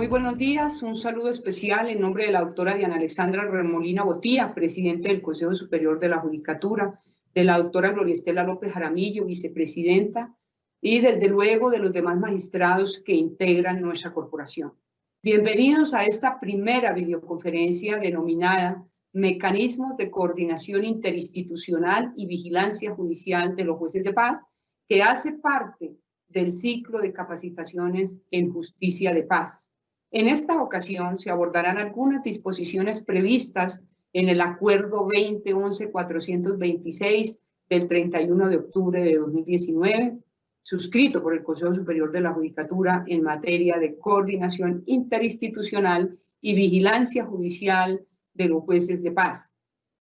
Muy buenos días, un saludo especial en nombre de la doctora Diana Alexandra Remolina Botía, presidente del Consejo Superior de la Judicatura, de la doctora Gloria Estela López Jaramillo, vicepresidenta, y desde luego de los demás magistrados que integran nuestra corporación. Bienvenidos a esta primera videoconferencia denominada Mecanismos de Coordinación Interinstitucional y Vigilancia Judicial de los Jueces de Paz, que hace parte del ciclo de capacitaciones en justicia de paz. En esta ocasión se abordarán algunas disposiciones previstas en el Acuerdo 2011-426 del 31 de octubre de 2019, suscrito por el Consejo Superior de la Judicatura en materia de coordinación interinstitucional y vigilancia judicial de los jueces de paz.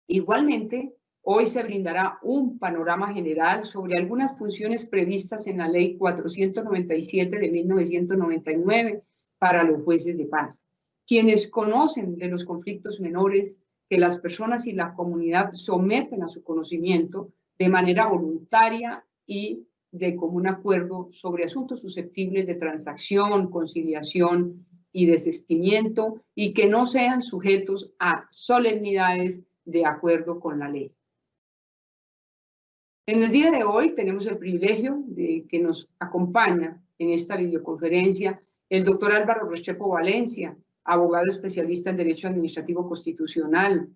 Igualmente, hoy se brindará un panorama general sobre algunas funciones previstas en la Ley 497 de 1999 para los jueces de paz, quienes conocen de los conflictos menores que las personas y la comunidad someten a su conocimiento de manera voluntaria y de común acuerdo sobre asuntos susceptibles de transacción, conciliación y desistimiento, y que no sean sujetos a solemnidades de acuerdo con la ley. En el día de hoy tenemos el privilegio de que nos acompaña en esta videoconferencia el doctor Álvaro Restrepo Valencia, abogado especialista en Derecho Administrativo Constitucional,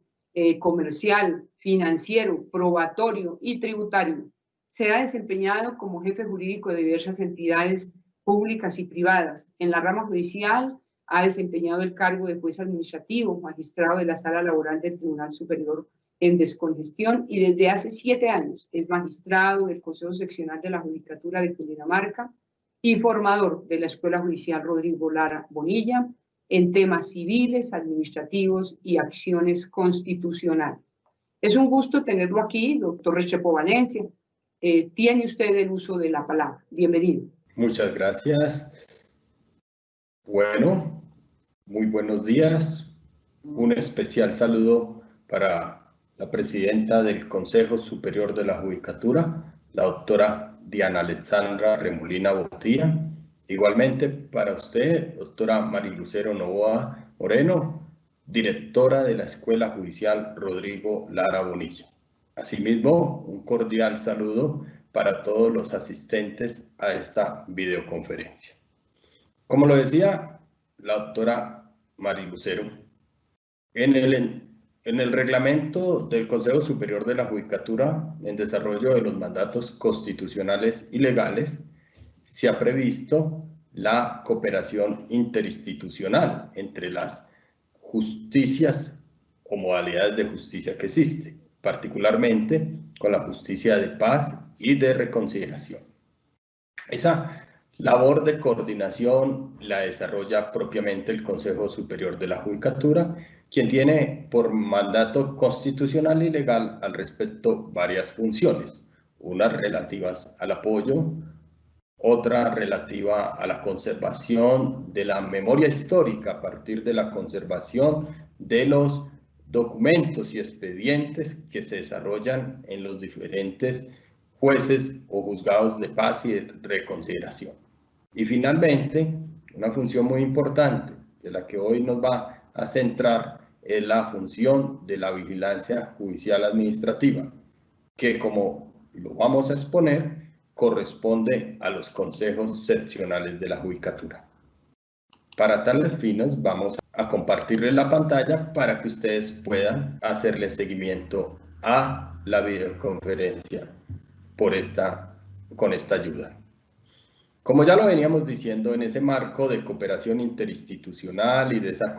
comercial, financiero, probatorio y tributario. Se ha desempeñado como jefe jurídico de diversas entidades públicas y privadas. En la rama judicial ha desempeñado el cargo de juez administrativo, magistrado de la Sala Laboral del Tribunal Superior en Descongestión, y desde hace 7 años es magistrado del Consejo Seccional de la Judicatura de Cundinamarca y formador de la Escuela Judicial Rodrigo Lara Bonilla en temas civiles, administrativos y acciones constitucionales. Es un gusto tenerlo aquí, doctor Restrepo Valencia. Tiene usted el uso de la palabra. Bienvenido. Muchas gracias. Bueno, muy buenos días. Un especial saludo para la presidenta del Consejo Superior de la Judicatura, la doctora Diana Alexandra Remolina Botía. Igualmente para usted, doctora Marilucero Novoa Moreno, directora de la Escuela Judicial Rodrigo Lara Bonilla. Asimismo, un cordial saludo para todos los asistentes a esta videoconferencia. Como lo decía la doctora Marilucero, en el reglamento del Consejo Superior de la Judicatura, en desarrollo de los mandatos constitucionales y legales, se ha previsto la cooperación interinstitucional entre las justicias o modalidades de justicia que existen, particularmente con la justicia de paz y de reconciliación. Esa labor de coordinación la desarrolla propiamente el Consejo Superior de la Judicatura, quien tiene por mandato constitucional y legal al respecto varias funciones, unas relativas al apoyo, otra relativa a la conservación de la memoria histórica a partir de la conservación de los documentos y expedientes que se desarrollan en los diferentes jueces o juzgados de paz y de reconciliación. Y finalmente, una función muy importante de la que hoy nos va a centrar es la función de la vigilancia judicial administrativa, que como lo vamos a exponer, corresponde a los consejos seccionales de la Judicatura. Para tales fines vamos a compartirles la pantalla para que ustedes puedan hacerle seguimiento a la videoconferencia con esta ayuda. Como ya lo veníamos diciendo, en ese marco de cooperación interinstitucional y de esa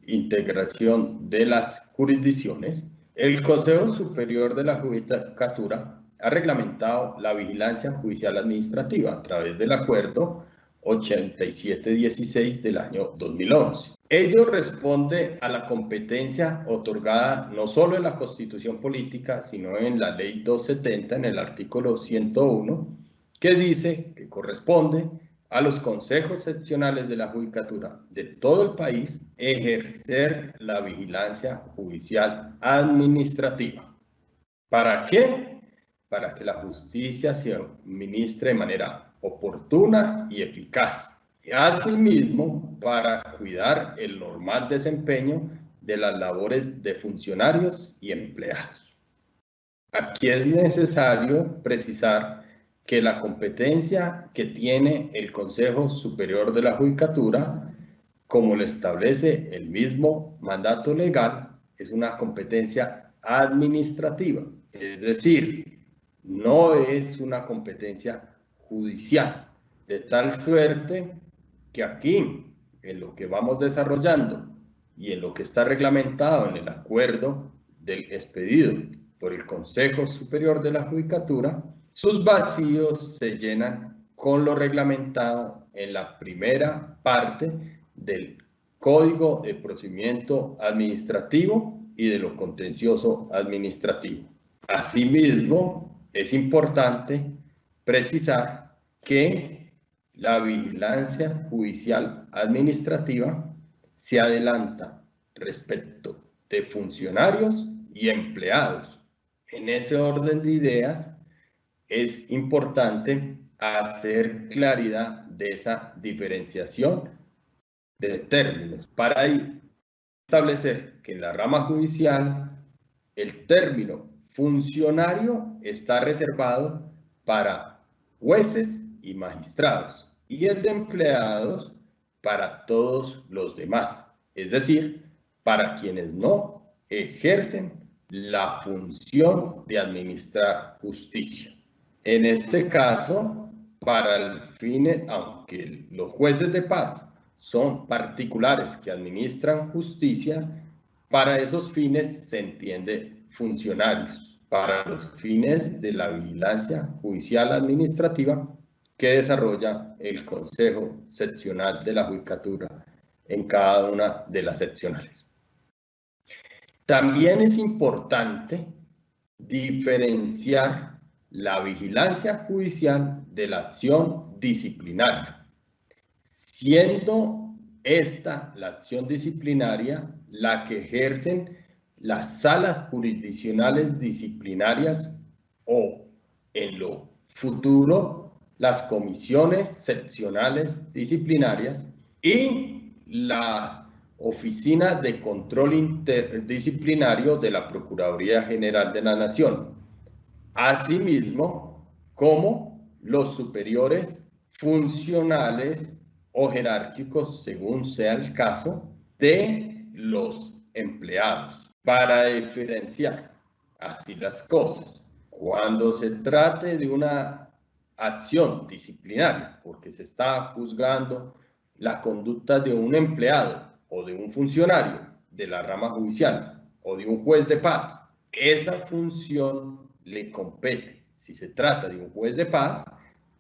integración de las jurisdicciones, el Consejo Superior de la Judicatura ha reglamentado la vigilancia judicial administrativa a través del Acuerdo 8716 del año 2011. Ello responde a la competencia otorgada no solo en la Constitución Política, sino en la Ley 270, en el artículo 101, que dice que corresponde a los consejos seccionales de la Judicatura de todo el país ejercer la vigilancia judicial administrativa. ¿Para qué? Para que la justicia se administre de manera oportuna y eficaz, Asimismo, para cuidar el normal desempeño de las labores de funcionarios y empleados. Aquí es necesario precisar que la competencia que tiene el Consejo Superior de la Judicatura, como lo establece el mismo mandato legal, es una competencia administrativa, es decir, no es una competencia judicial, de tal suerte que aquí, en lo que vamos desarrollando y en lo que está reglamentado en el acuerdo del expedido por el Consejo Superior de la Judicatura, sus vacíos se llenan con lo reglamentado en la primera parte del Código de Procedimiento Administrativo y de lo contencioso administrativo. Asimismo, es importante precisar que la vigilancia judicial administrativa se adelanta respecto de funcionarios y empleados. En ese orden de ideas, es importante hacer claridad de esa diferenciación de términos para establecer que en la rama judicial el término funcionario está reservado para jueces y magistrados y el de empleados para todos los demás, es decir, para quienes no ejercen la función de administrar justicia. En este caso, para el fin, aunque los jueces de paz son particulares que administran justicia, para esos fines se entiende funcionarios, para los fines de la vigilancia judicial administrativa que desarrolla el Consejo Seccional de la Judicatura en cada una de las seccionales. También es importante diferenciar la vigilancia judicial de la acción disciplinaria, siendo esta la acción disciplinaria la que ejercen las salas jurisdiccionales disciplinarias o, en lo futuro, las comisiones seccionales disciplinarias y la Oficina de Control Interdisciplinario de la Procuraduría General de la Nación, asimismo como los superiores funcionales o jerárquicos, según sea el caso, de los empleados. Para diferenciar así las cosas, cuando se trate de una acción disciplinaria, porque se está juzgando la conducta de un empleado o de un funcionario de la rama judicial o de un juez de paz, esa función le compete, si se trata de un juez de paz,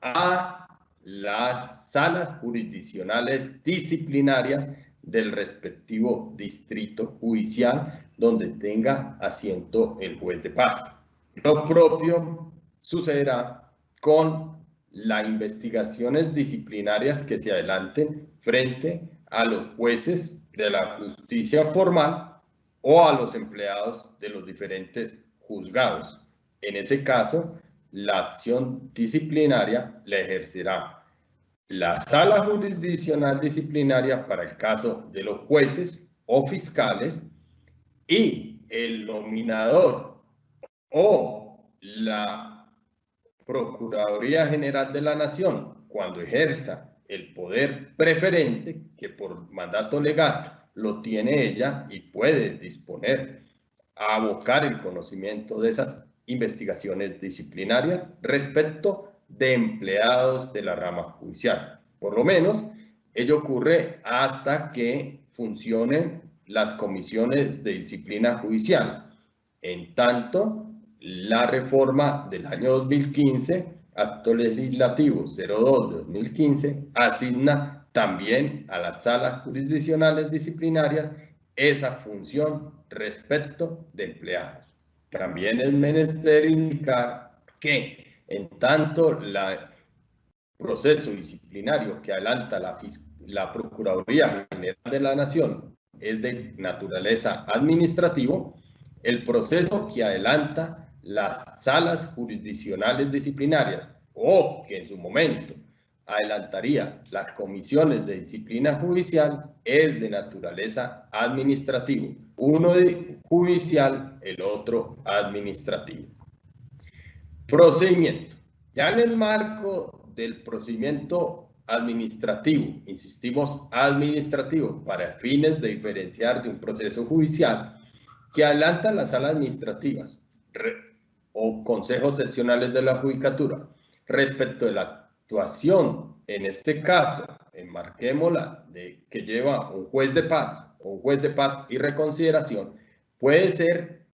a las salas jurisdiccionales disciplinarias del respectivo distrito judicial donde tenga asiento el juez de paz. Lo propio sucederá con las investigaciones disciplinarias que se adelanten frente a los jueces de la justicia formal o a los empleados de los diferentes juzgados. En ese caso, la acción disciplinaria la ejercerá la sala jurisdiccional disciplinaria para el caso de los jueces o fiscales y el nominador o la Procuraduría General de la Nación, cuando ejerza el poder preferente, que por mandato legal lo tiene ella y puede disponer a abocar el conocimiento de esas investigaciones disciplinarias respecto de empleados de la rama judicial. Por lo menos, ello ocurre hasta que funcionen las comisiones de disciplina judicial. En tanto, la reforma del año 2015, Acto Legislativo 02 de 2015, asigna también a las salas jurisdiccionales disciplinarias esa función respecto de empleados. También es menester indicar que en tanto el proceso disciplinario que adelanta la Procuraduría General de la Nación es de naturaleza administrativo, el proceso que adelanta las salas jurisdiccionales disciplinarias o que en su momento adelantaría las comisiones de disciplina judicial es de naturaleza administrativa. Uno de judicial, el otro administrativo. Procedimiento. Ya en el marco del procedimiento administrativo, insistimos administrativo, para fines de diferenciar de un proceso judicial que adelantan las salas administrativas o consejos seccionales de la judicatura respecto de la actuación, en este caso, enmarquémosla, que lleva un juez de paz o un juez de paz y reconsideración, puede ser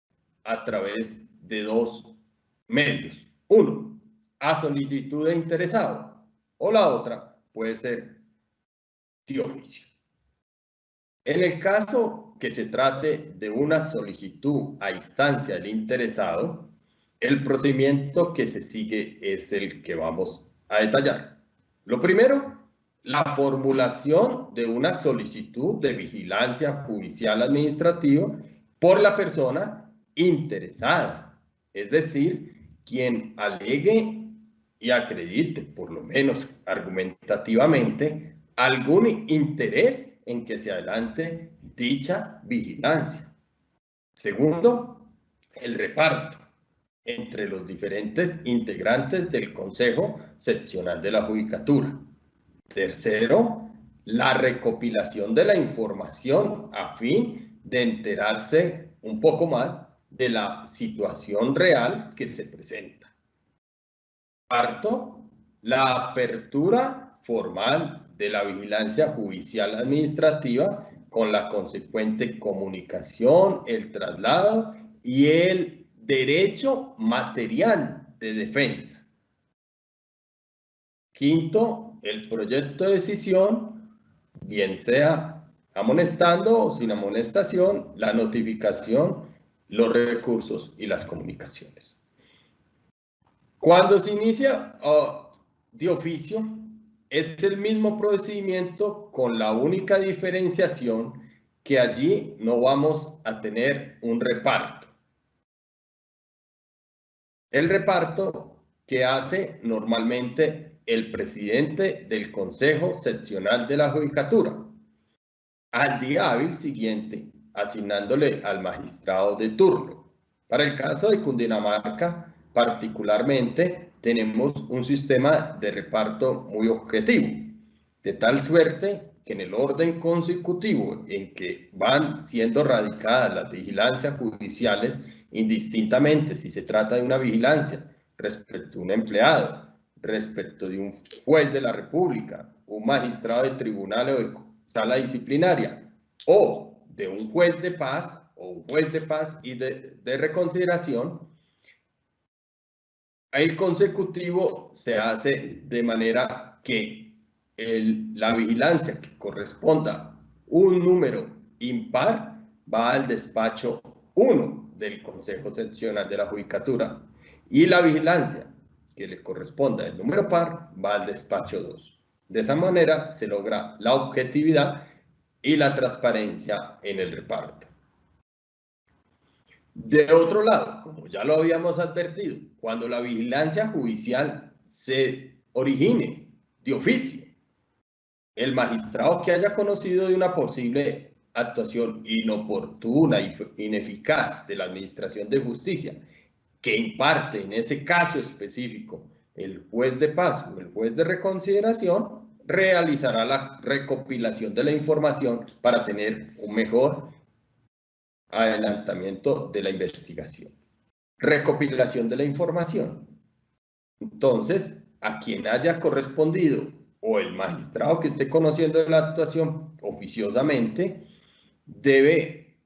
a través de dos medios. Uno, a solicitud de interesado, o la otra puede ser de oficio. En el caso que se trate de una solicitud a instancia del interesado, el procedimiento que se sigue es el que vamos a detallar. Lo primero, la formulación de una solicitud de vigilancia judicial administrativa por la persona interesada, es decir, quien alegue y acredite, por lo menos argumentativamente, algún interés en que se adelante dicha vigilancia. Segundo, el reparto entre los diferentes integrantes del Consejo Seccional de la Judicatura. Tercero, la recopilación de la información a fin de enterarse un poco más de la situación real que se presenta. Cuarto, la apertura formal de la vigilancia judicial administrativa con la consecuente comunicación, el traslado y el derecho material de defensa. Quinto, el proyecto de decisión, bien sea amonestando o sin amonestación, la notificación, los recursos y las comunicaciones. Cuando se inicia de oficio, es el mismo procedimiento con la única diferenciación que allí no vamos a tener un reparto. El reparto que hace normalmente el presidente del Consejo Seccional de la Judicatura al día hábil siguiente, asignándole al magistrado de turno. Para el caso de Cundinamarca, particularmente, tenemos un sistema de reparto muy objetivo, de tal suerte que en el orden consecutivo en que van siendo radicadas las vigilancias judiciales, indistintamente si se trata de una vigilancia respecto a un empleado, respecto de un juez de la República, un magistrado de tribunal o de sala disciplinaria, o de un juez de paz o un juez de paz y de reconsideración, el consecutivo se hace de manera que la vigilancia que corresponda un número impar va al despacho 1 del Consejo Seccional de la Judicatura y la vigilancia que le corresponda el número par va al despacho 2. De esa manera se logra la objetividad y la transparencia en el reparto. De otro lado, como ya lo habíamos advertido, cuando la vigilancia judicial se origine de oficio, el magistrado que haya conocido de una posible actuación inoportuna e ineficaz de la Administración de Justicia, que imparte en ese caso específico el juez de paz o el juez de reconsideración, realizará la recopilación de la información para tener un mejor adelantamiento de la investigación. Recopilación de la información. Entonces, a quien haya correspondido o el magistrado que esté conociendo la actuación oficiosamente debe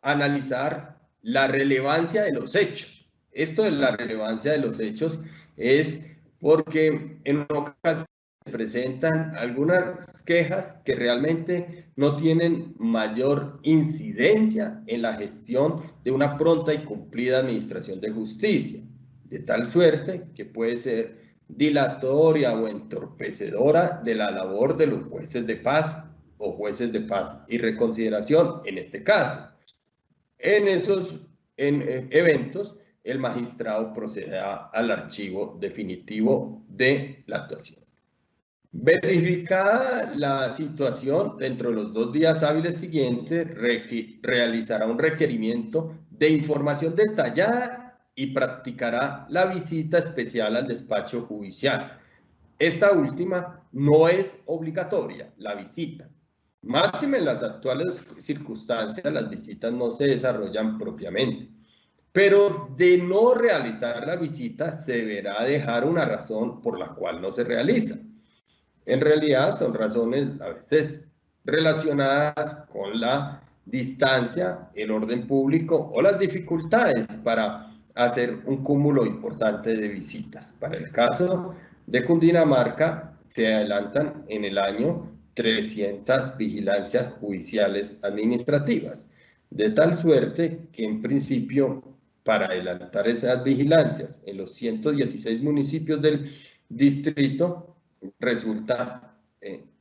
analizar la relevancia de los hechos. Esto de la relevancia de los hechos es porque en ocasiones se presentan algunas quejas que realmente no tienen mayor incidencia en la gestión de una pronta y cumplida administración de justicia, de tal suerte que puede ser dilatoria o entorpecedora de la labor de los jueces de paz o jueces de paz y reconsideración en este caso. En esos eventos el magistrado proceda al archivo definitivo de la actuación. Verificada la situación, dentro de los 2 días hábiles siguientes, realizará un requerimiento de información detallada y practicará la visita especial al despacho judicial. Esta última no es obligatoria, la visita. Máxime en las actuales circunstancias, las visitas no se desarrollan propiamente. Pero de no realizar la visita, se deberá dejar una razón por la cual no se realiza. En realidad son razones a veces relacionadas con la distancia, el orden público o las dificultades para hacer un cúmulo importante de visitas. Para el caso de Cundinamarca, se adelantan en el año 300 vigilancias judiciales administrativas, de tal suerte que en principio, para adelantar esas vigilancias en los 116 municipios del distrito, resulta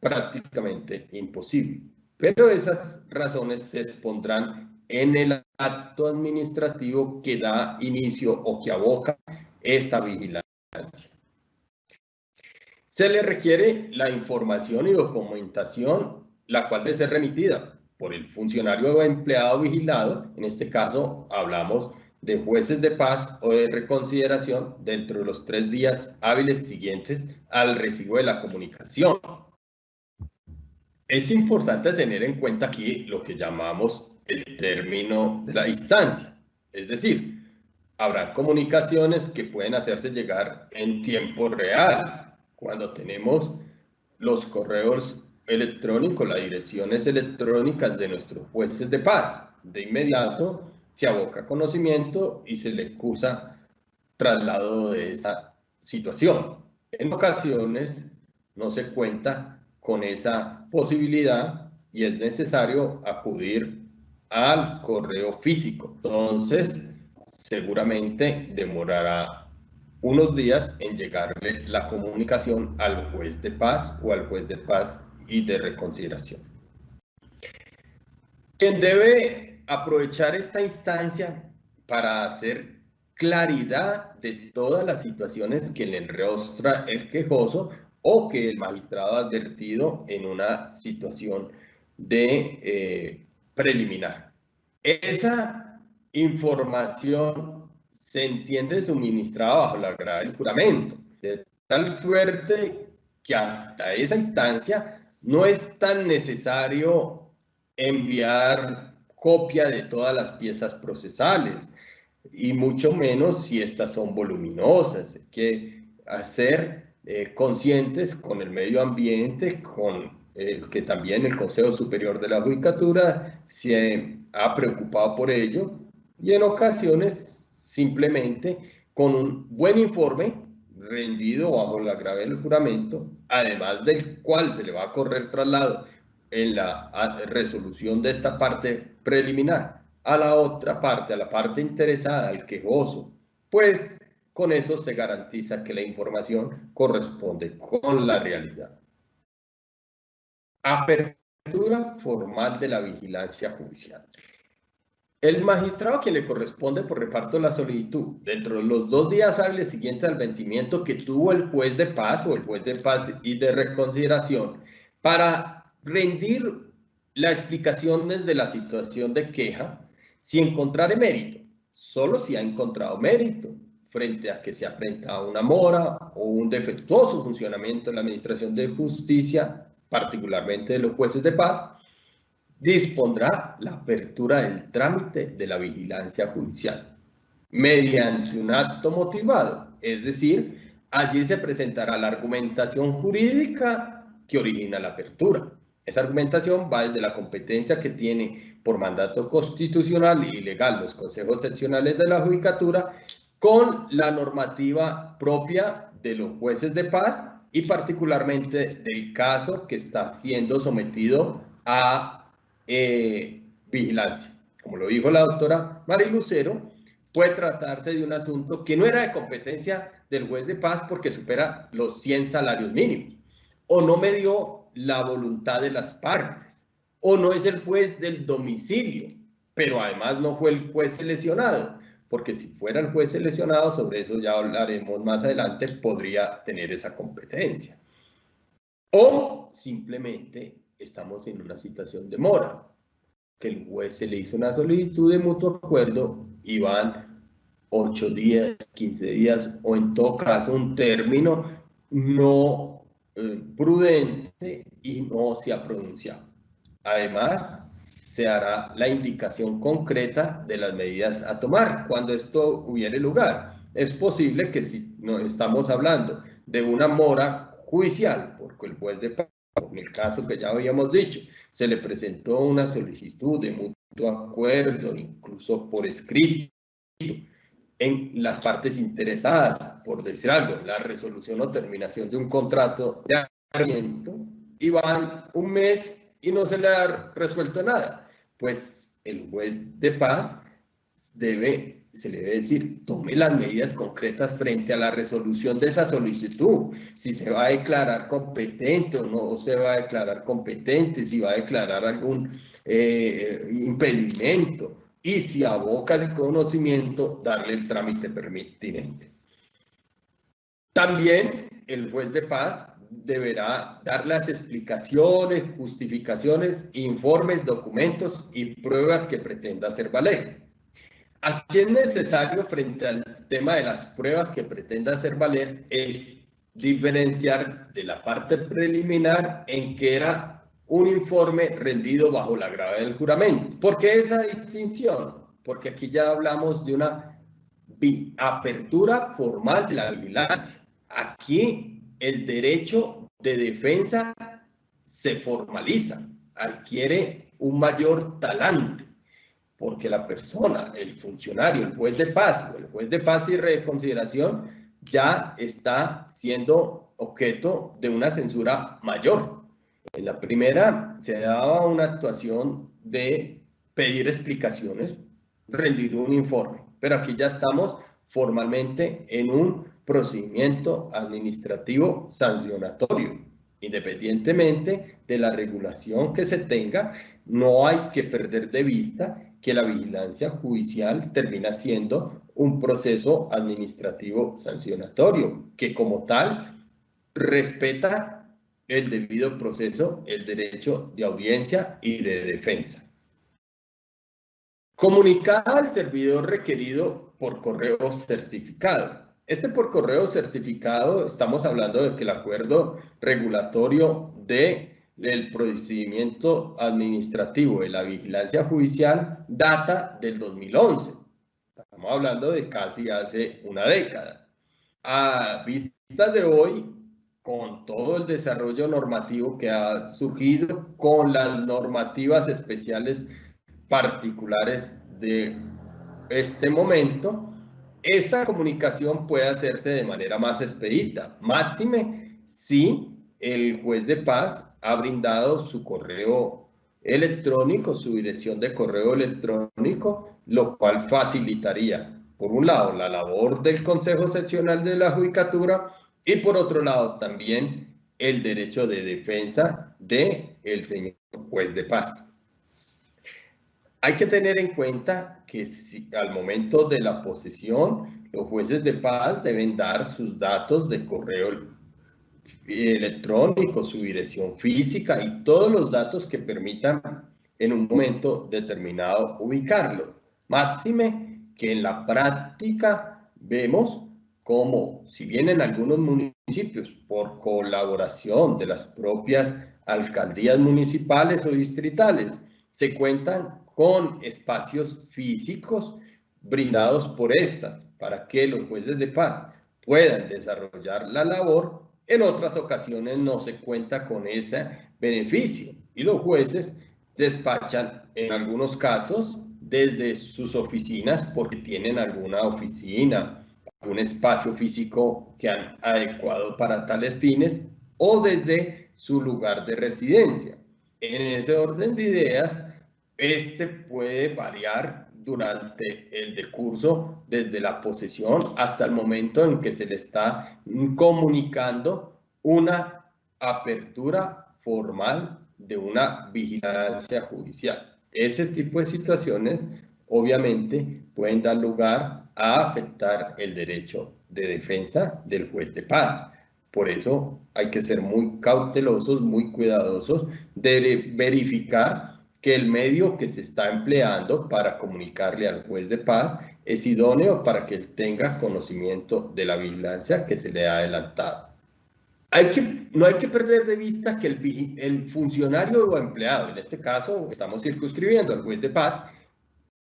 prácticamente imposible. Pero esas razones se expondrán en el acto administrativo que da inicio o que aboca esta vigilancia. Se le requiere la información y documentación, la cual debe ser remitida por el funcionario o empleado vigilado. En este caso hablamos de jueces de paz o de reconsideración dentro de los 3 días hábiles siguientes al recibo de la comunicación. Es importante tener en cuenta aquí lo que llamamos el término de la instancia, es decir, habrá comunicaciones que pueden hacerse llegar en tiempo real, cuando tenemos los correos electrónicos, las direcciones electrónicas de nuestros jueces de paz. De inmediato se aboca conocimiento y se le excusa traslado de esa situación. En ocasiones no se cuenta con esa posibilidad y es necesario acudir al correo físico. Entonces, seguramente demorará unos días en llegarle la comunicación al juez de paz o al juez de paz y de reconsideración. Quien debe aprovechar esta instancia para hacer claridad de todas las situaciones que le enrostra el quejoso o que el magistrado ha advertido en una situación de preliminar. Esa información se entiende suministrada bajo la grave del juramento, de tal suerte que hasta esa instancia no es tan necesario enviar copia de todas las piezas procesales, y mucho menos si estas son voluminosas. Hay que hacer conscientes con el medio ambiente, con que también el Consejo Superior de la Judicatura se ha preocupado por ello, y en ocasiones simplemente con un buen informe rendido bajo la grave del juramento, además del cual se le va a correr traslado en la resolución de esta parte preliminar a la otra parte, a la parte interesada, al quejoso, pues con eso se garantiza que la información corresponde con la realidad. Apertura formal de la vigilancia judicial. El magistrado a quien le corresponde por reparto la solicitud dentro de los 2 días hábiles siguientes al vencimiento que tuvo el juez de paz o el juez de paz y de reconsideración para rendir la explicación desde la situación de queja, si encontrare mérito, solo si ha encontrado mérito frente a que se afrenta a una mora o un defectuoso funcionamiento en la administración de justicia, particularmente de los jueces de paz, dispondrá la apertura del trámite de la vigilancia judicial mediante un acto motivado, es decir, allí se presentará la argumentación jurídica que origina la apertura. Esa argumentación va desde la competencia que tiene por mandato constitucional y legal los consejos seccionales de la judicatura con la normativa propia de los jueces de paz y particularmente del caso que está siendo sometido a vigilancia. Como lo dijo la doctora Mari Lucero, puede tratarse de un asunto que no era de competencia del juez de paz porque supera los 100 salarios mínimos, o no me dio la voluntad de las partes, o no es el juez del domicilio, pero además no fue el juez seleccionado. porque si fuera el juez seleccionado, sobre eso ya hablaremos más adelante, podría tener esa competencia. O simplemente estamos en una situación de mora, que el juez se le hizo una solicitud de mutuo acuerdo y van 8 días, 15 días o en todo caso un término no prudente y no se ha pronunciado. Además, se hará la indicación concreta de las medidas a tomar cuando esto hubiere lugar. Es posible que si no estamos hablando de una mora judicial, porque el juez de paz, en el caso que ya habíamos dicho, se le presentó una solicitud de mutuo acuerdo, incluso por escrito, en las partes interesadas, por decir algo, la resolución o terminación de un contrato de arrendamiento, y van un mes y no se le ha resuelto nada. Pues el juez de paz se le debe decir, tome las medidas concretas frente a la resolución de esa solicitud, si se va a declarar competente o no se va a declarar competente, si va a declarar algún impedimento, y si aboca el conocimiento, darle el trámite pertinente. También el juez de paz deberá dar las explicaciones, justificaciones, informes, documentos y pruebas que pretenda hacer valer. Aquí es necesario, frente al tema de las pruebas que pretenda hacer valer, es diferenciar de la parte preliminar en que era un informe rendido bajo la gravedad del juramento. ¿Por qué esa distinción? Porque aquí ya hablamos de una apertura formal de la vigilancia. Aquí el derecho de defensa se formaliza, adquiere un mayor talante, porque la persona, el funcionario, el juez de paz o el juez de paz y reconsideración ya está siendo objeto de una censura mayor. En la primera se daba una actuación de pedir explicaciones, rendir un informe, pero aquí ya estamos formalmente en un procedimiento administrativo sancionatorio. Independientemente de la regulación que se tenga, no hay que perder de vista que la vigilancia judicial termina siendo un proceso administrativo sancionatorio, que como tal respeta el debido proceso, el derecho de audiencia y de defensa. Comunicar al servidor requerido por correo certificado. Por correo certificado estamos hablando de que el acuerdo regulatorio del procedimiento administrativo de la vigilancia judicial data del 2011. Estamos hablando de casi hace una década. A vistas de hoy, con todo el desarrollo normativo que ha surgido, con las normativas especiales particulares de este momento, esta comunicación puede hacerse de manera más expedita, máxime si el juez de paz ha brindado su correo electrónico, su dirección de correo electrónico, lo cual facilitaría, por un lado, la labor del Consejo Seccional de la Judicatura y por otro lado también el derecho de defensa del señor juez de paz. Hay que tener en cuenta que al momento de la posesión, los jueces de paz deben dar sus datos de correo electrónico, su dirección física y todos los datos que permitan en un momento determinado ubicarlo. Máxime que en la práctica vemos como, si bien en algunos municipios, por colaboración de las propias alcaldías municipales o distritales, se cuentan con espacios físicos brindados por estas para que los jueces de paz puedan desarrollar la labor. En otras ocasiones no se cuenta con ese beneficio y los jueces despachan en algunos casos desde sus oficinas porque tienen alguna oficina, algún espacio físico que han adecuado para tales fines o desde su lugar de residencia. En ese orden de ideas, puede variar durante el decurso desde la posesión hasta el momento en que se le está comunicando una apertura formal de una vigilancia judicial. Ese tipo de situaciones obviamente pueden dar lugar a afectar el derecho de defensa del juez de paz. Por eso hay que ser muy cautelosos, muy cuidadosos de verificar que el medio que se está empleando para comunicarle al juez de paz es idóneo para que él tenga conocimiento de la vigilancia que se le ha adelantado. No hay que perder de vista que el funcionario o empleado, en este caso estamos circunscribiendo al juez de paz,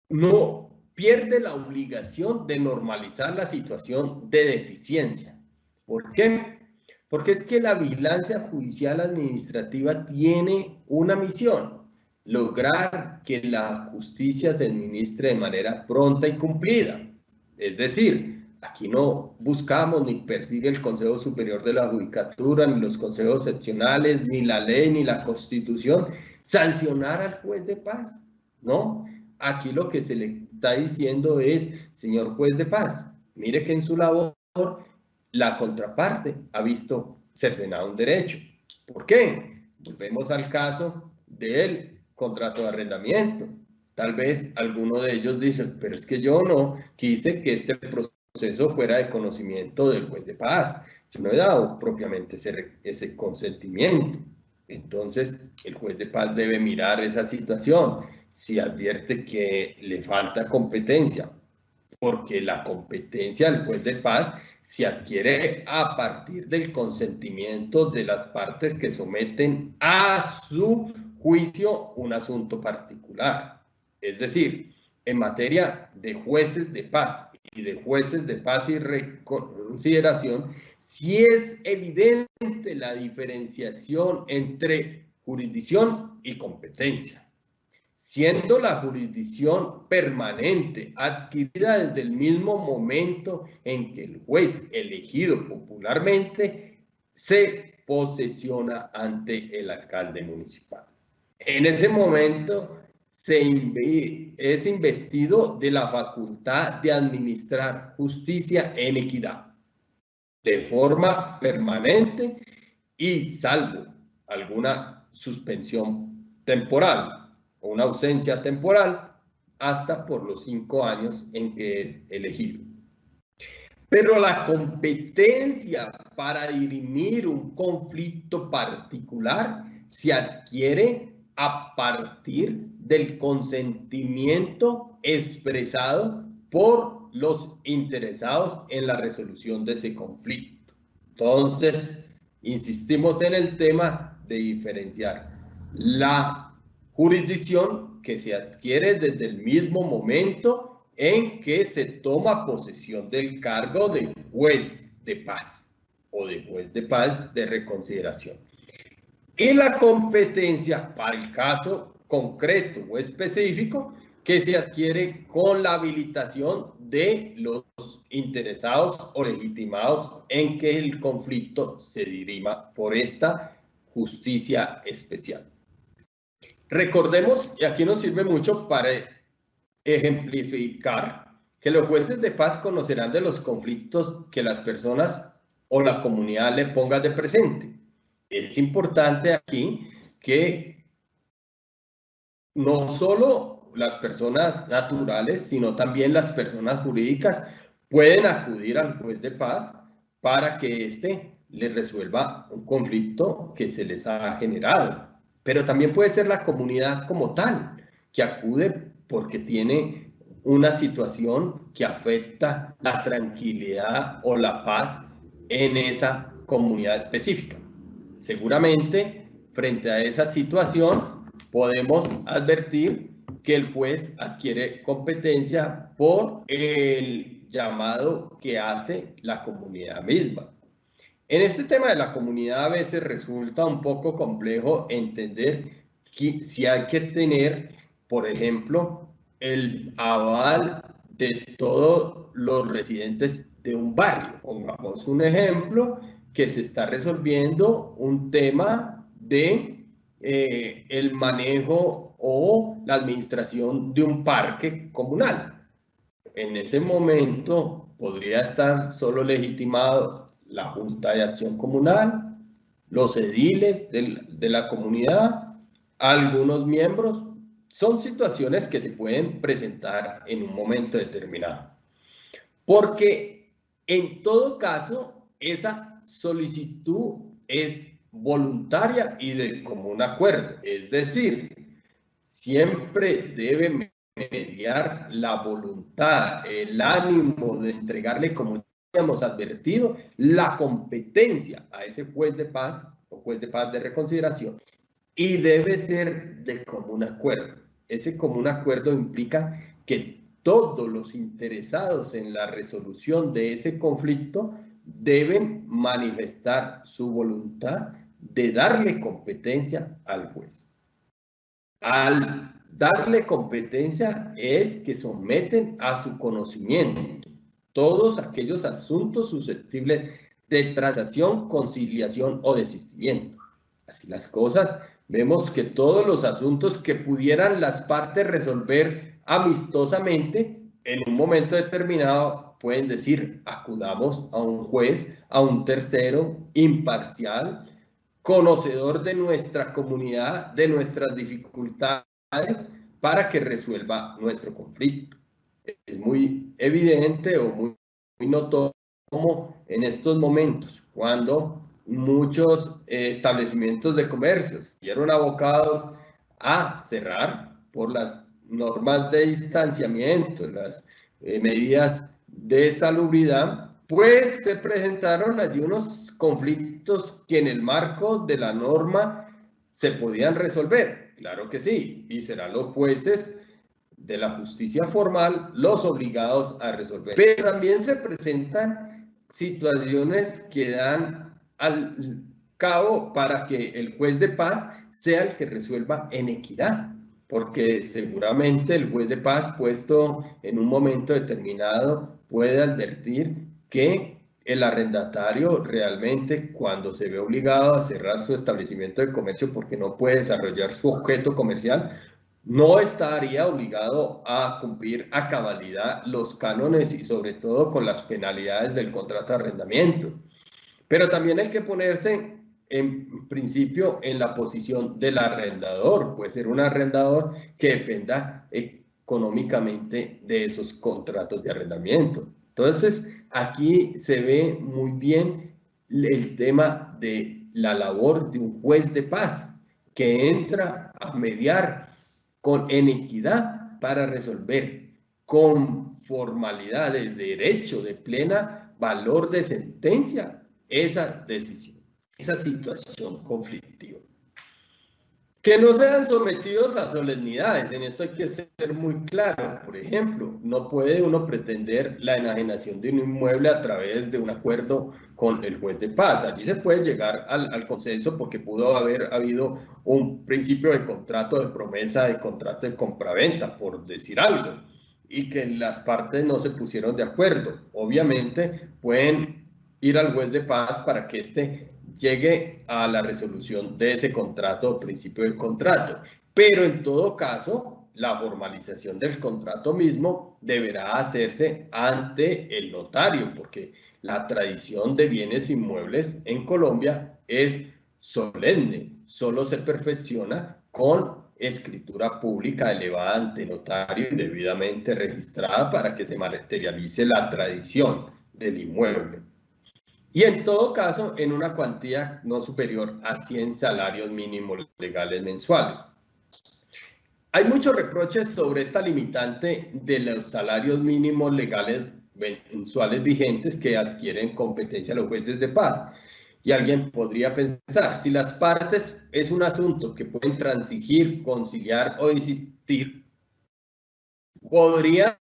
no pierde la obligación de normalizar la situación de deficiencia. ¿Por qué? Porque es que la vigilancia judicial administrativa tiene una misión: lograr que la justicia se administre de manera pronta y cumplida. Es decir, aquí no buscamos ni persigue el Consejo Superior de la Judicatura, ni los consejos seccionales, ni la ley, ni la Constitución, sancionar al juez de paz, ¿no? Aquí lo que se le está diciendo es: señor juez de paz, mire que en su labor la contraparte ha visto cercenado un derecho. ¿Por qué? Volvemos al caso del contrato de arrendamiento. Tal vez alguno de ellos dice: pero es que yo no quise que este proceso fuera de conocimiento del juez de paz. Yo no he dado propiamente ese consentimiento. Entonces, el juez de paz debe mirar esa situación. Si advierte que le falta competencia, porque la competencia del juez de paz se adquiere a partir del consentimiento de las partes que someten a su juicio un asunto particular. Es decir, en materia de jueces de paz y de jueces de paz y reconsideración, sí es evidente la diferenciación entre jurisdicción y competencia. Siendo la jurisdicción permanente adquirida desde el mismo momento en que el juez elegido popularmente se posesiona ante el alcalde municipal. En ese momento es investido de la facultad de administrar justicia en equidad, de forma permanente y salvo alguna suspensión temporal o una ausencia temporal, hasta por los 5 años en que es elegido. Pero la competencia para dirimir un conflicto particular se adquiere a partir del consentimiento expresado por los interesados en la resolución de ese conflicto. Entonces, insistimos en el tema de diferenciar la jurisdicción que se adquiere desde el mismo momento en que se toma posesión del cargo de juez de paz o de juez de paz de reconsideración. Y la competencia para el caso concreto o específico que se adquiere con la habilitación de los interesados o legitimados en que el conflicto se dirima por esta justicia especial. Recordemos, y aquí nos sirve mucho para ejemplificar, que los jueces de paz conocerán de los conflictos que las personas o la comunidad le pongan de presente. Es importante aquí que no solo las personas naturales, sino también las personas jurídicas pueden acudir al juez de paz para que éste les resuelva un conflicto que se les ha generado. Pero también puede ser la comunidad como tal, que acude porque tiene una situación que afecta la tranquilidad o la paz en esa comunidad específica. Seguramente, frente a esa situación, podemos advertir que el juez adquiere competencia por el llamado que hace la comunidad misma. En este tema de la comunidad a veces resulta un poco complejo entender que si hay que tener, por ejemplo, el aval de todos los residentes de un barrio. Pongamos un ejemplo, que se está resolviendo un tema de el manejo o la administración de un parque comunal. En ese momento podría estar solo legitimado la Junta de Acción Comunal, los ediles de la comunidad, algunos miembros. Son situaciones que se pueden presentar en un momento determinado. porque en todo caso esa solicitud es voluntaria y de común acuerdo. Es decir, siempre debe mediar la voluntad, el ánimo de entregarle, como habíamos advertido, la competencia a ese juez de paz o juez de paz de reconsideración, y debe ser de común acuerdo. Ese común acuerdo implica que todos los interesados en la resolución de ese conflicto deben manifestar su voluntad de darle competencia al juez. Al darle competencia es que someten a su conocimiento todos aquellos asuntos susceptibles de transacción, conciliación o desistimiento. Así las cosas, vemos que todos los asuntos que pudieran las partes resolver amistosamente en un momento determinado pueden decir: acudamos a un juez, a un tercero imparcial, conocedor de nuestra comunidad, de nuestras dificultades, para que resuelva nuestro conflicto. Es muy evidente o muy notorio como en estos momentos, cuando muchos establecimientos de comercios vieron abocados a cerrar por las normas de distanciamiento, las medidas de salubridad, pues se presentaron allí unos conflictos que en el marco de la norma se podían resolver. Claro que sí, y serán los jueces de la justicia formal los obligados a resolver. Pero también se presentan situaciones que dan al cabo para que el juez de paz sea el que resuelva en equidad, porque seguramente el juez de paz, puesto en un momento determinado, puede advertir que el arrendatario realmente, cuando se ve obligado a cerrar su establecimiento de comercio porque no puede desarrollar su objeto comercial, no estaría obligado a cumplir a cabalidad los cánones y sobre todo con las penalidades del contrato de arrendamiento. Pero también hay que ponerse en principio en la posición del arrendador. Puede ser un arrendador que dependa económicamente de esos contratos de arrendamiento. Entonces, aquí se ve muy bien el tema de la labor de un juez de paz que entra a mediar en equidad para resolver con formalidad de derecho, de plena valor de sentencia, esa decisión, esa situación conflictiva. Que no sean sometidos a solemnidades, en esto hay que ser muy claro. Por ejemplo, no puede uno pretender la enajenación de un inmueble a través de un acuerdo con el juez de paz. Allí se puede llegar al consenso porque pudo haber habido un principio de contrato de promesa, de contrato de compraventa, por decir algo, y que las partes no se pusieron de acuerdo. Obviamente pueden ir al juez de paz para que éste llegue a la resolución de ese contrato o principio de contrato. Pero en todo caso, la formalización del contrato mismo deberá hacerse ante el notario, porque la tradición de bienes inmuebles en Colombia es solemne, solo se perfecciona con escritura pública elevada ante notario y debidamente registrada para que se materialice la tradición del inmueble. Y en todo caso, en una cuantía no superior a 100 salarios mínimos legales mensuales. Hay muchos reproches sobre esta limitante de los salarios mínimos legales mensuales vigentes que adquieren competencia los jueces de paz. Y alguien podría pensar, si las partes es un asunto que pueden transigir, conciliar o insistir, podrían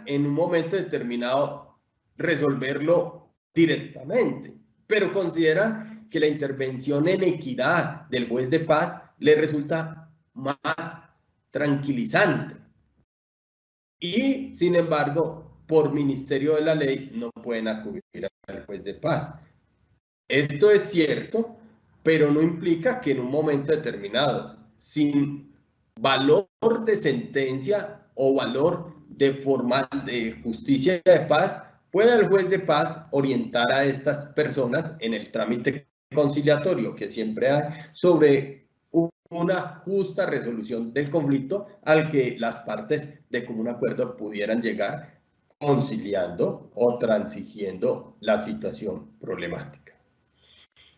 en un momento determinado resolverlo directamente, pero considera que la intervención en equidad del juez de paz le resulta más tranquilizante. Y, sin embargo, por ministerio de la ley no pueden acudir al juez de paz. Esto es cierto, pero no implica que en un momento determinado, sin valor de sentencia o valor de formal de justicia de paz, pueda el juez de paz orientar a estas personas en el trámite conciliatorio que siempre hay sobre una justa resolución del conflicto al que las partes de común acuerdo pudieran llegar conciliando o transigiendo la situación problemática.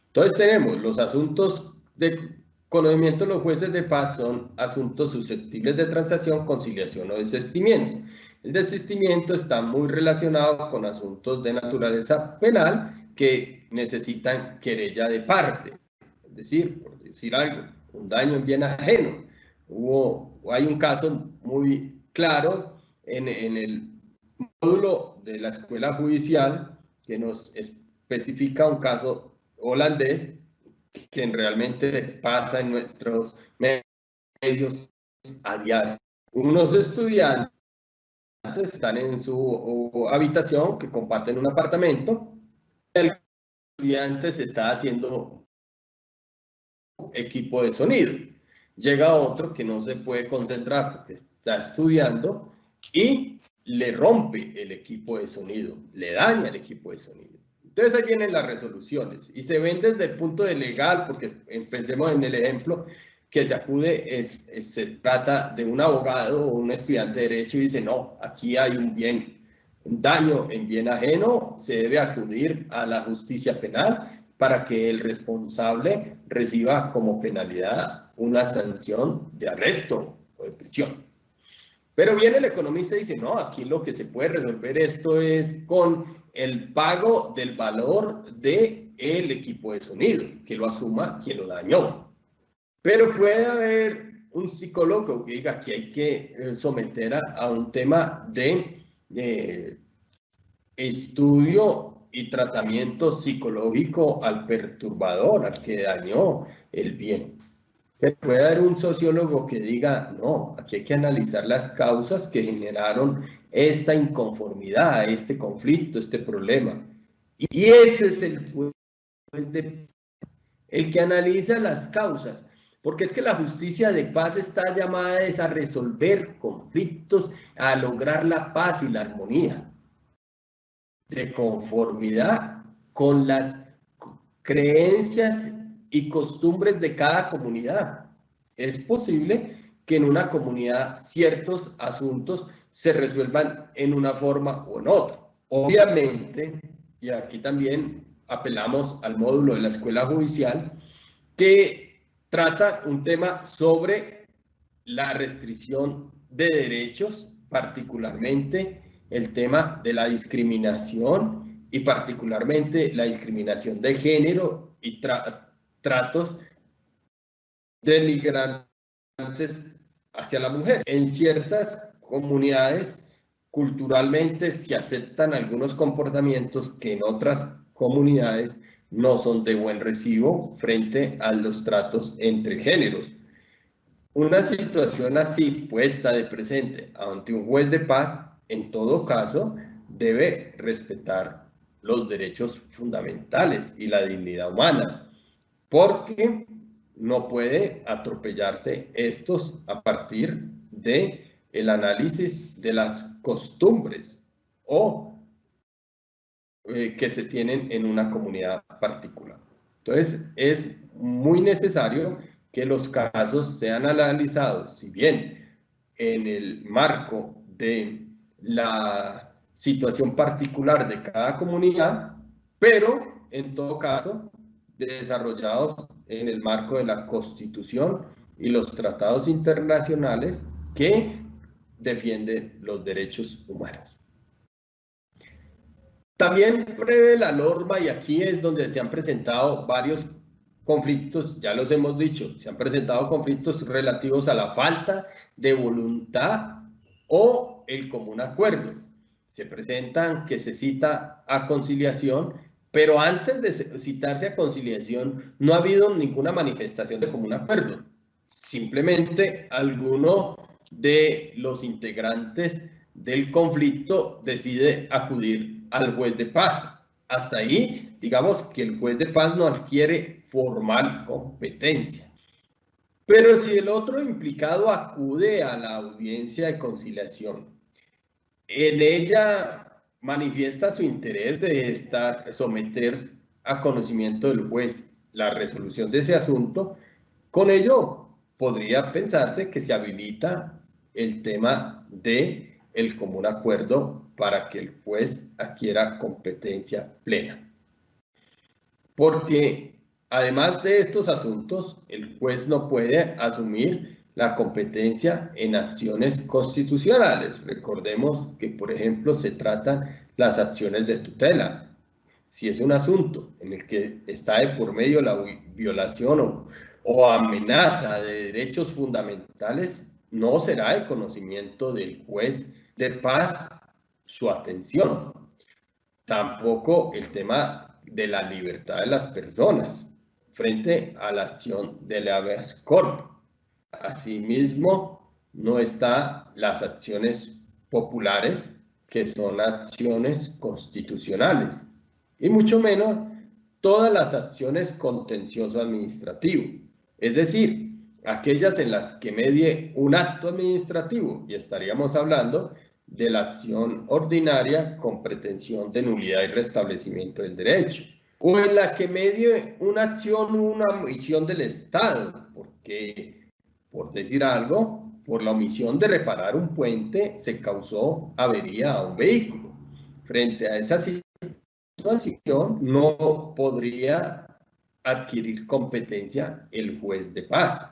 Entonces tenemos los asuntos de conocimiento de los jueces de paz son asuntos susceptibles de transacción, conciliación o desistimiento. El desistimiento está muy relacionado con asuntos de naturaleza penal que necesitan querella de parte. Es decir, por decir algo, un daño en bien ajeno. Hay un caso muy claro en el módulo de la escuela judicial que nos especifica un caso holandés que realmente pasa en nuestros medios a diario. Unos estudiantes están en su habitación, que comparten un apartamento, el estudiante se está haciendo equipo de sonido. Llega otro que no se puede concentrar porque está estudiando y le rompe el equipo de sonido, le daña el equipo de sonido. Entonces ahí vienen las resoluciones y se ven desde el punto de legal, porque pensemos en el ejemplo que se acude, se trata de un abogado o un estudiante de derecho y dice, no, aquí hay un daño en bien ajeno, se debe acudir a la justicia penal para que el responsable reciba como penalidad una sanción de arresto o de prisión. Pero viene el economista y dice, no, aquí lo que se puede resolver esto es con el pago del valor del equipo de sonido, que lo asuma quien lo dañó. Pero puede haber un psicólogo que diga que hay que someter a un tema de estudio y tratamiento psicológico al perturbador, al que dañó el bien. Puede haber un sociólogo que diga, no, aquí hay que analizar las causas que generaron esta inconformidad, este conflicto, este problema. Y ese es el juez el que analiza las causas, porque es que la justicia de paz está llamada a resolver conflictos, a lograr la paz y la armonía, de conformidad con las creencias y costumbres de cada comunidad. Es posible que en una comunidad ciertos asuntos se resuelvan en una forma o en otra. Obviamente, y aquí también apelamos al módulo de la escuela judicial, que trata un tema sobre la restricción de derechos, particularmente el tema de la discriminación y particularmente la discriminación de género y tratos denigrantes hacia la mujer. En ciertas comunidades, culturalmente se aceptan algunos comportamientos que en otras comunidades no son de buen recibo frente a los tratos entre géneros. Una situación así puesta de presente ante un juez de paz, en todo caso, debe respetar los derechos fundamentales y la dignidad humana, porque no puede atropellarse estos a partir de el análisis de las costumbres o que se tienen en una comunidad particular. Entonces, es muy necesario que los casos sean analizados, si bien en el marco de la situación particular de cada comunidad, pero en todo caso desarrollados en el marco de la Constitución y los tratados internacionales que defienden los derechos humanos. También prevé la norma, y aquí es donde se han presentado varios conflictos, ya los hemos dicho, se han presentado conflictos relativos a la falta de voluntad o el común acuerdo. Se presentan que se cita a conciliación, pero antes de citarse a conciliación no ha habido ninguna manifestación de común acuerdo. Simplemente alguno de los integrantes del conflicto decide acudir al juez de paz. Hasta ahí, digamos que el juez de paz no adquiere formal competencia. Pero si el otro implicado acude a la audiencia de conciliación, en ella manifiesta su interés de someterse a conocimiento del juez la resolución de ese asunto, con ello podría pensarse que se habilita el tema de el común acuerdo para que el juez adquiera competencia plena. Porque además de estos asuntos, el juez no puede asumir la competencia en acciones constitucionales. Recordemos que, por ejemplo, se tratan las acciones de tutela. Si es un asunto en el que está de por medio la violación o amenaza de derechos fundamentales, no será de conocimiento del juez de paz su atención. Tampoco el tema de la libertad de las personas frente a la acción del habeas corpus. Asimismo, no están las acciones populares, que son acciones constitucionales, y mucho menos todas las acciones contencioso administrativo, es decir, aquellas en las que medie un acto administrativo, y estaríamos hablando de la acción ordinaria con pretensión de nulidad y restablecimiento del derecho, o en la que medie una acción o una omisión del Estado, porque, por decir algo, por la omisión de reparar un puente se causó avería a un vehículo. Frente a esa situación no podría adquirir competencia el juez de paz.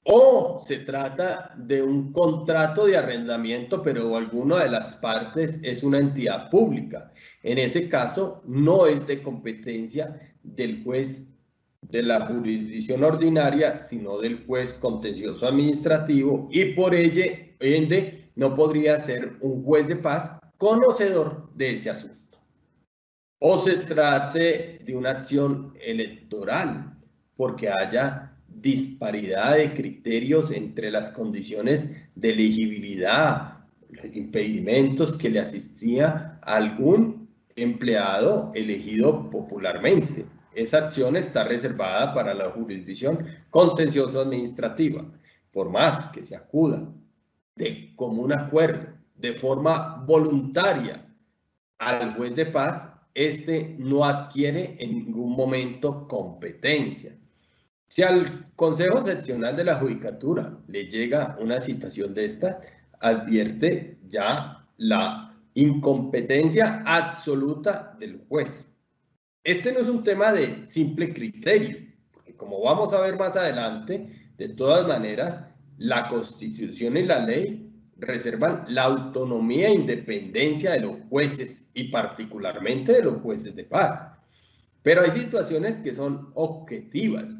O se trata de un contrato de arrendamiento, pero alguna de las partes es una entidad pública. En ese caso, no es de competencia del juez de la jurisdicción ordinaria, sino del juez contencioso administrativo, y por ende no podría ser un juez de paz conocedor de ese asunto. O se trate de una acción electoral, porque haya disparidad de criterios entre las condiciones de elegibilidad, impedimentos que le asistía a algún empleado elegido popularmente. Esa acción está reservada para la jurisdicción contencioso administrativa. Por más que se acuda de común acuerdo, de forma voluntaria al juez de paz, este no adquiere en ningún momento competencia. Si al Consejo Seccional de la Judicatura le llega una situación de esta, advierte ya la incompetencia absoluta del juez. Este no es un tema de simple criterio, porque como vamos a ver más adelante, de todas maneras, la Constitución y la ley reservan la autonomía e independencia de los jueces y particularmente de los jueces de paz. Pero hay situaciones que son objetivas,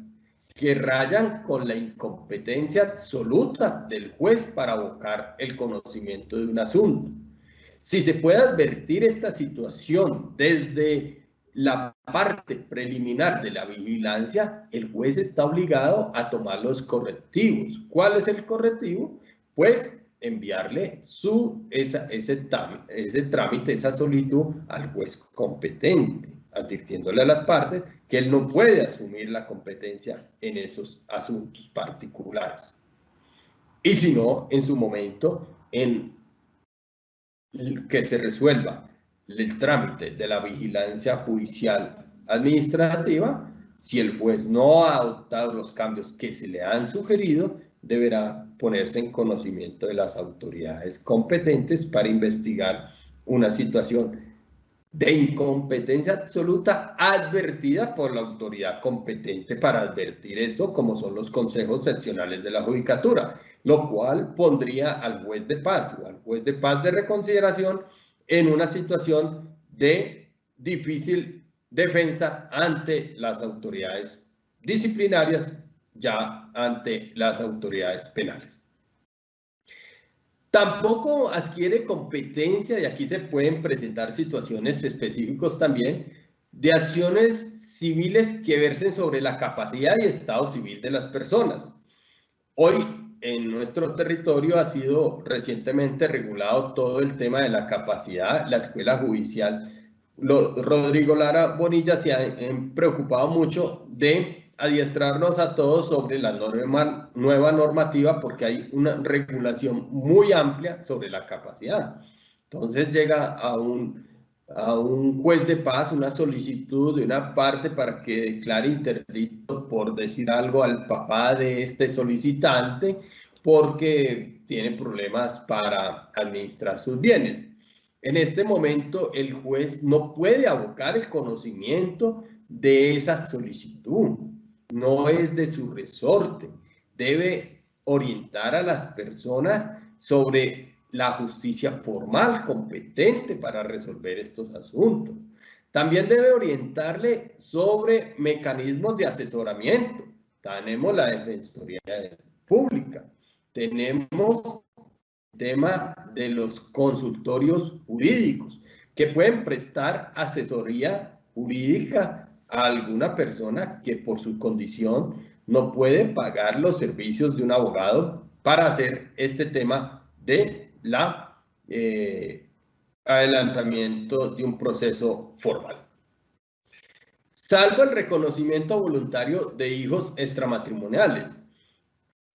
que rayan con la incompetencia absoluta del juez para abocar el conocimiento de un asunto. Si se puede advertir esta situación desde la parte preliminar de la vigilancia, el juez está obligado a tomar los correctivos. ¿Cuál es el correctivo? Pues enviarle ese trámite, esa solicitud al juez competente, advirtiéndole a las partes que él no puede asumir la competencia en esos asuntos particulares. Y si no, en su momento, en que se resuelva el trámite de la vigilancia judicial administrativa, si el juez no ha adoptado los cambios que se le han sugerido, deberá ponerse en conocimiento de las autoridades competentes para investigar una situación de incompetencia absoluta advertida por la autoridad competente para advertir eso, como son los consejos seccionales de la judicatura, lo cual pondría al juez de paz o al juez de paz de reconsideración en una situación de difícil defensa ante las autoridades disciplinarias, ya ante las autoridades penales. Tampoco adquiere competencia, y aquí se pueden presentar situaciones específicas también, de acciones civiles que versen sobre la capacidad y estado civil de las personas. Hoy en nuestro territorio ha sido recientemente regulado todo el tema de la capacidad. La Escuela Judicial Rodrigo Lara Bonilla se ha preocupado mucho de adiestrarnos a todos sobre la nueva normativa, porque hay una regulación muy amplia sobre la capacidad. Entonces llega a un juez de paz una solicitud de una parte para que declare interdicto, por decir algo, al papá de este solicitante porque tiene problemas para administrar sus bienes. En este momento el juez no puede abocar el conocimiento de esa solicitud, no es de su resorte, debe orientar a las personas sobre la justicia formal competente para resolver estos asuntos. También debe orientarle sobre mecanismos de asesoramiento. Tenemos la Defensoría Pública, tenemos el tema de los consultorios jurídicos, que pueden prestar asesoría jurídica a alguna persona que por su condición no puede pagar los servicios de un abogado para hacer este tema de la adelantamiento de un proceso formal. Salvo el reconocimiento voluntario de hijos extramatrimoniales.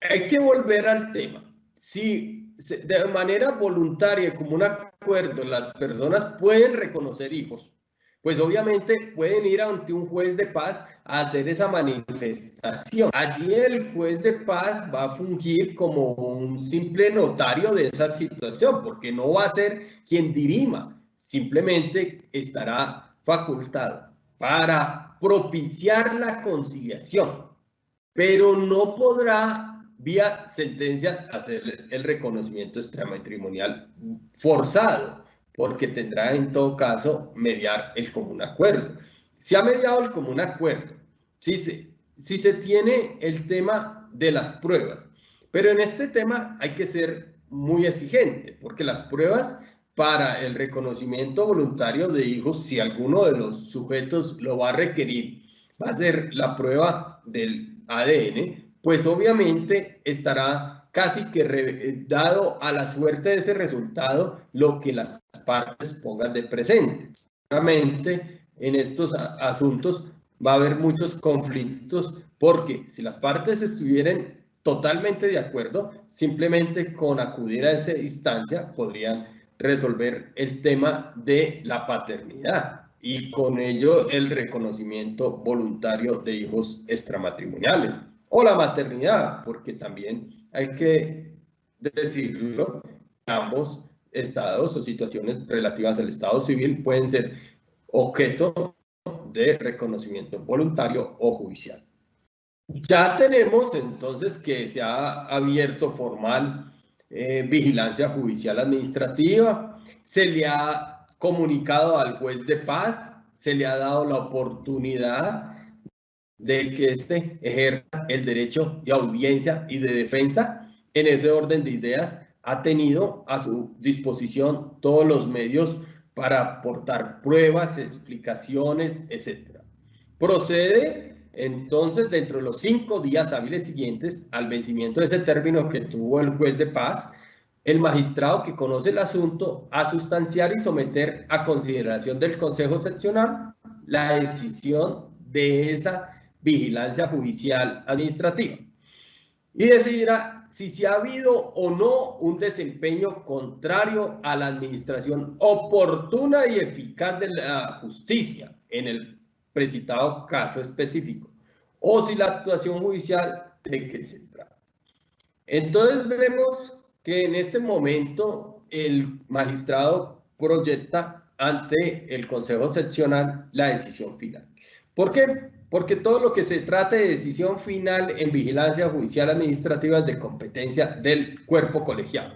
Hay que volver al tema. Si de manera voluntaria y como un acuerdo las personas pueden reconocer hijos, pues obviamente pueden ir ante un juez de paz a hacer esa manifestación. Allí el juez de paz va a fungir como un simple notario de esa situación, porque no va a ser quien dirima, simplemente estará facultado para propiciar la conciliación, pero no podrá vía sentencia hacer el reconocimiento extramatrimonial forzado, porque tendrá en todo caso mediar el común acuerdo. Si ha mediado el común acuerdo, si se tiene el tema de las pruebas, pero en este tema hay que ser muy exigente, porque las pruebas para el reconocimiento voluntario de hijos, si alguno de los sujetos lo va a requerir, va a ser la prueba del ADN, pues obviamente estará casi que dado a la suerte de ese resultado lo que las partes pongan de presente. Seguramente en estos asuntos va a haber muchos conflictos, porque si las partes estuvieran totalmente de acuerdo, simplemente con acudir a esa instancia podrían resolver el tema de la paternidad y con ello el reconocimiento voluntario de hijos extramatrimoniales o la maternidad, porque también hay que decirlo, ambos estados o situaciones relativas al estado civil pueden ser objeto de reconocimiento voluntario o judicial. Ya tenemos entonces que se ha abierto formal vigilancia judicial administrativa, se le ha comunicado al juez de paz, se le ha dado la oportunidad de que éste ejerza el derecho de audiencia y de defensa. En ese orden de ideas ha tenido a su disposición todos los medios para aportar pruebas, explicaciones, etc. Procede entonces dentro de los 5 días hábiles siguientes al vencimiento de ese término que tuvo el juez de paz, el magistrado que conoce el asunto a sustanciar y someter a consideración del Consejo Seccional la decisión de esa vigilancia judicial administrativa y decidirá si se ha habido o no un desempeño contrario a la administración oportuna y eficaz de la justicia en el precitado caso específico, o si la actuación judicial de que se trata. Entonces vemos que en este momento el magistrado proyecta ante el Consejo Seccional la decisión final. ¿Por qué? Porque todo lo que se trate de decisión final en vigilancia judicial administrativa es de competencia del cuerpo colegiado.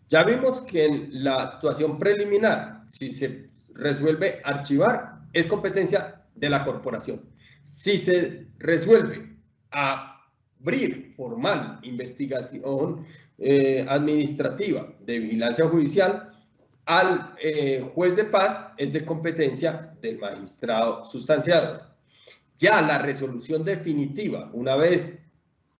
Ya vimos que en la actuación preliminar, si se resuelve archivar, es competencia de la corporación. Si se resuelve abrir formal investigación administrativa de vigilancia judicial al juez de paz, es de competencia del magistrado sustanciador. Ya la resolución definitiva, una vez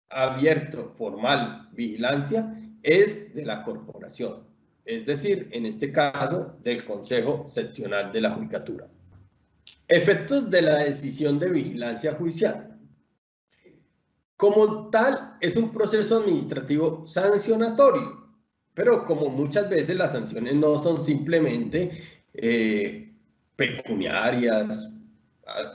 abierto formal vigilancia, es de la corporación, es decir, en este caso, del Consejo Seccional de la Judicatura. Efectos de la decisión de vigilancia judicial. Como tal, es un proceso administrativo sancionatorio, pero como muchas veces las sanciones no son simplemente pecuniarias,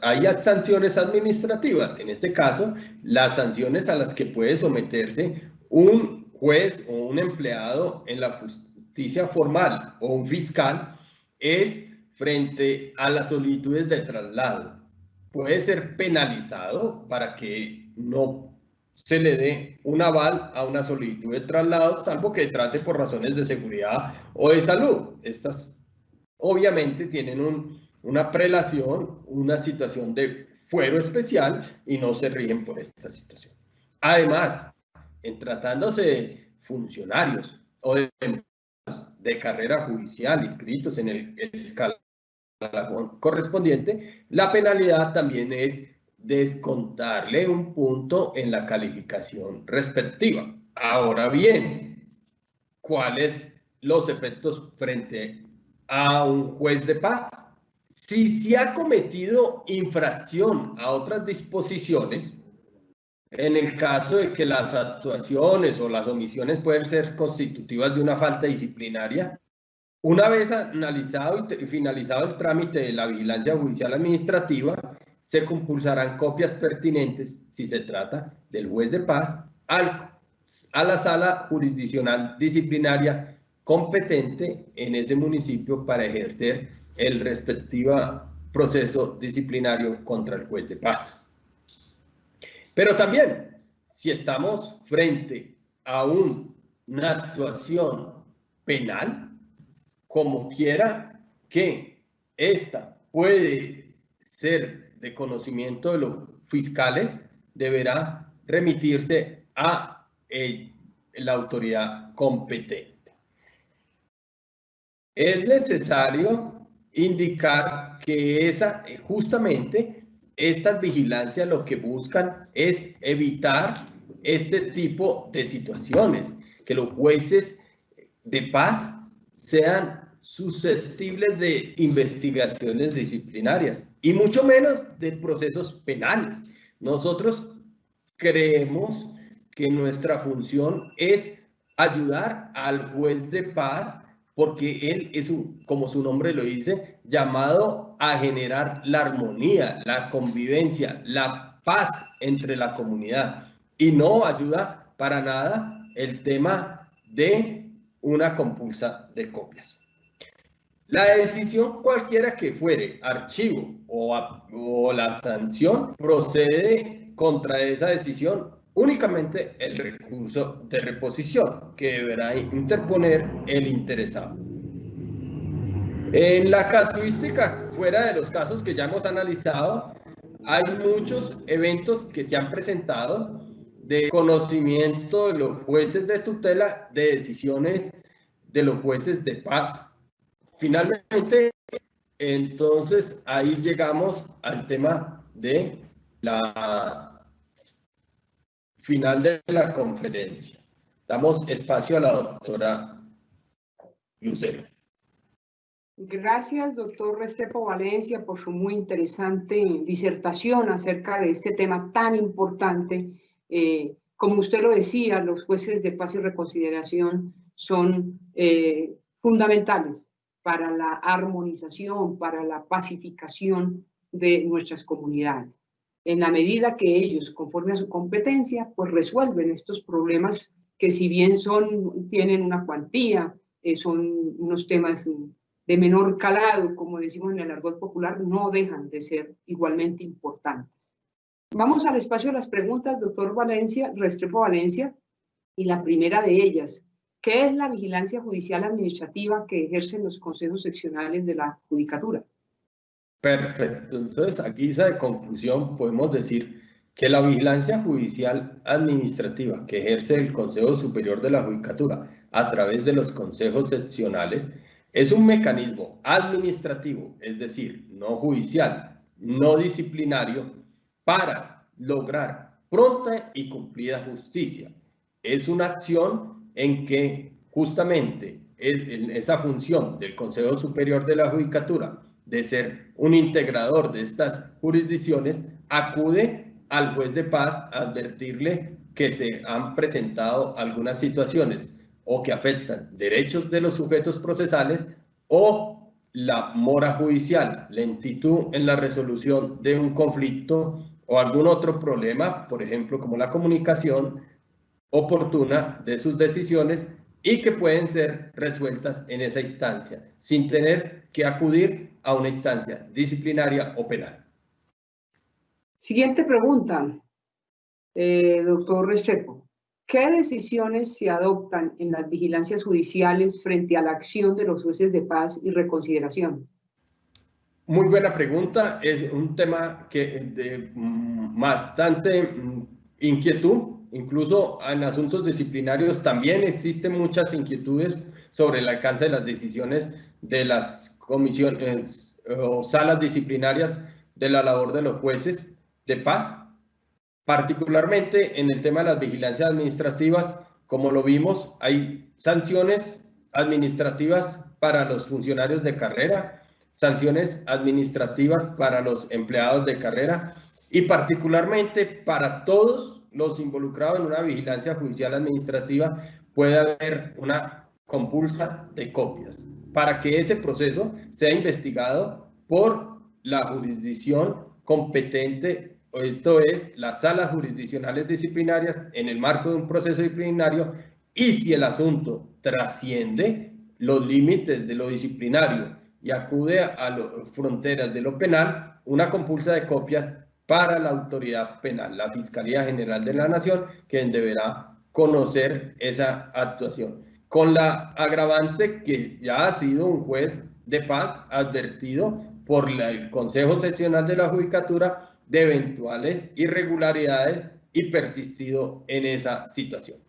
hay sanciones administrativas. En este caso, las sanciones a las que puede someterse un juez o un empleado en la justicia formal o un fiscal es frente a las solicitudes de traslado. Puede ser penalizado para que no se le dé un aval a una solicitud de traslado, salvo que trate por razones de seguridad o de salud. Estas obviamente tienen una prelación, una situación de fuero especial y no se rigen por esta situación. Además, en tratándose de funcionarios o de carrera judicial inscritos en el escalafón correspondiente, la penalidad también es descontarle un punto en la calificación respectiva. Ahora bien, ¿cuáles los efectos frente a un juez de paz? Si se ha cometido infracción a otras disposiciones, en el caso de que las actuaciones o las omisiones pueden ser constitutivas de una falta disciplinaria, una vez analizado y finalizado el trámite de la vigilancia judicial administrativa, se compulsarán copias pertinentes, si se trata del juez de paz, a la sala jurisdiccional disciplinaria competente en ese municipio para ejercer el respectivo proceso disciplinario contra el juez de paz. Pero también, si estamos frente a una actuación penal, como quiera que esta puede ser de conocimiento de los fiscales, deberá remitirse a la autoridad competente. Es necesario indicar que justamente estas vigilancias lo que buscan es evitar este tipo de situaciones, que los jueces de paz sean susceptibles de investigaciones disciplinarias y mucho menos de procesos penales. Nosotros creemos que nuestra función es ayudar al juez de paz porque él es, como su nombre lo dice, llamado a generar la armonía, la convivencia, la paz entre la comunidad y no ayuda para nada el tema de una compulsa de copias. La decisión cualquiera que fuere, archivo o la sanción, procede contra esa decisión únicamente el recurso de reposición que deberá interponer el interesado. En la casuística, fuera de los casos que ya hemos analizado, hay muchos eventos que se han presentado de conocimiento de los jueces de tutela de decisiones de los jueces de paz. Finalmente, entonces, ahí llegamos al tema de la final de la conferencia. Damos espacio a la doctora Lucero. Gracias, doctor Restrepo Valencia, por su muy interesante disertación acerca de este tema tan importante. Como usted lo decía, los jueces de paz y reconsideración son fundamentales para la armonización, para la pacificación de nuestras comunidades. En la medida que ellos, conforme a su competencia, pues resuelven estos problemas que si bien tienen una cuantía, son unos temas de menor calado, como decimos en el argot popular, no dejan de ser igualmente importantes. Vamos al espacio de las preguntas, doctor Restrepo Valencia, y la primera de ellas, ¿qué es la vigilancia judicial administrativa que ejercen los consejos seccionales de la judicatura? Perfecto, entonces aquí de conclusión podemos decir que la vigilancia judicial administrativa que ejerce el Consejo Superior de la Judicatura a través de los consejos seccionales es un mecanismo administrativo, es decir, no judicial, no disciplinario, para lograr pronta y cumplida justicia. Es una acción en que justamente esa función del Consejo Superior de la Judicatura de ser un integrador de estas jurisdicciones, acude al juez de paz a advertirle que se han presentado algunas situaciones o que afectan derechos de los sujetos procesales o la mora judicial, lentitud en la resolución de un conflicto o algún otro problema, por ejemplo, como la comunicación oportuna de sus decisiones y que pueden ser resueltas en esa instancia, sin tener que acudir a una instancia disciplinaria o penal. Siguiente pregunta, doctor Restrepo. ¿Qué decisiones se adoptan en las vigilancias judiciales frente a la acción de los jueces de paz y reconsideración? Muy buena pregunta, es un tema que de bastante inquietud, incluso en asuntos disciplinarios también existen muchas inquietudes sobre el alcance de las decisiones de las comisiones o salas disciplinarias de la labor de los jueces de paz, particularmente en el tema de las vigilancias administrativas. Como lo vimos, hay sanciones administrativas para los funcionarios de carrera, sanciones administrativas para los empleados de carrera y particularmente para todos los involucrados en una vigilancia judicial administrativa puede haber una compulsa de copias para que ese proceso sea investigado por la jurisdicción competente, esto es, las salas jurisdiccionales disciplinarias en el marco de un proceso disciplinario, y si el asunto trasciende los límites de lo disciplinario y acude a las fronteras de lo penal, una compulsa de copias para la autoridad penal, la Fiscalía General de la Nación, quien deberá conocer esa actuación. Con la agravante que ya ha sido un juez de paz advertido por el Consejo Seccional de la Judicatura de eventuales irregularidades y persistido en esa situación.